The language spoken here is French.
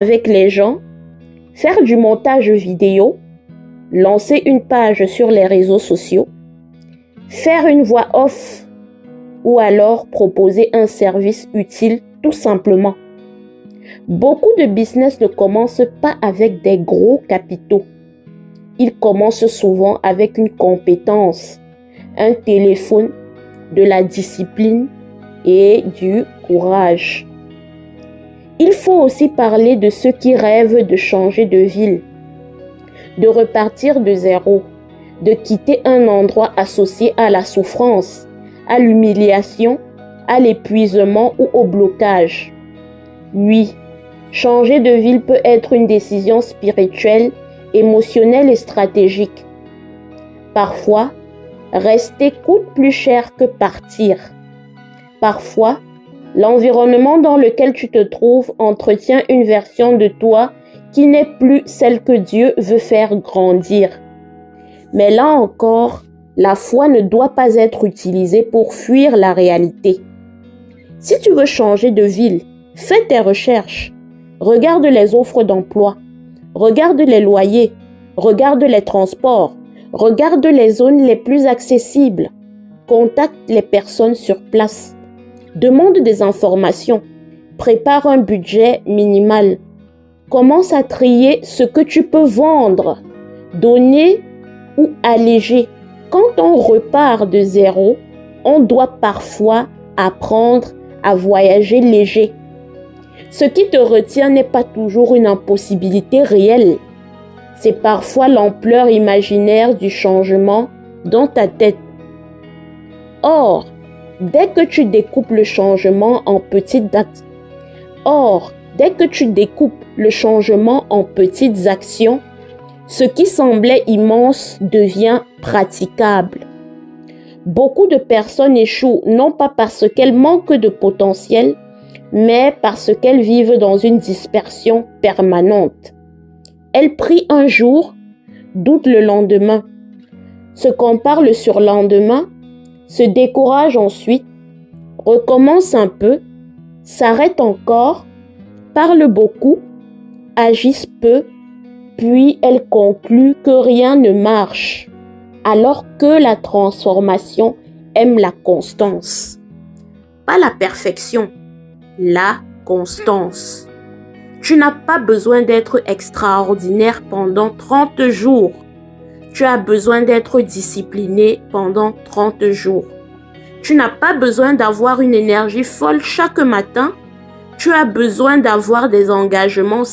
avec les gens, faire du montage vidéo, lancer une page sur les réseaux sociaux, faire une voix off ou alors proposer un service utile tout simplement. Beaucoup de business ne commencent pas avec des gros capitaux. Ils commencent souvent avec une compétence, un téléphone, de la discipline et du courage. Il faut aussi parler de ceux qui rêvent de changer de ville, de repartir de zéro, de quitter un endroit associé à la souffrance, à l'humiliation, à l'épuisement ou au blocage. Oui, changer de ville peut être une décision spirituelle, émotionnelle et stratégique. Parfois, rester coûte plus cher que partir. Parfois, l'environnement dans lequel tu te trouves entretient une version de toi qui n'est plus celle que Dieu veut faire grandir. Mais là encore, la foi ne doit pas être utilisée pour fuir la réalité. Si tu veux changer de ville, fais tes recherches. Regarde les offres d'emploi. Regarde les loyers. Regarde les transports. Regarde les zones les plus accessibles. Contacte les personnes sur place. Demande des informations. Prépare un budget minimal. Commence à trier ce que tu peux vendre, donner ou alléger. Quand on repart de zéro, on doit parfois apprendre à voyager léger. Ce qui te retient n'est pas toujours une impossibilité réelle. C'est parfois l'ampleur imaginaire du changement dans ta tête. Or, dès que tu découpes le changement en petites actions, ce qui semblait immense devient praticable. Beaucoup de personnes échouent non pas parce qu'elles manquent de potentiel, mais parce qu'elles vivent dans une dispersion permanente. Elles prient un jour, doutent le lendemain, se comparent le surlendemain, se découragent ensuite, recommencent un peu, s'arrêtent encore, parlent beaucoup, agissent peu, puis elles concluent que rien ne marche, alors que la transformation aime la constance. Pas la perfection, la constance. Tu n'as pas besoin d'être extraordinaire pendant 30 jours. Tu as besoin d'être discipliné pendant 30 jours. Tu n'as pas besoin d'avoir une énergie folle chaque matin. Tu as besoin d'avoir des engagements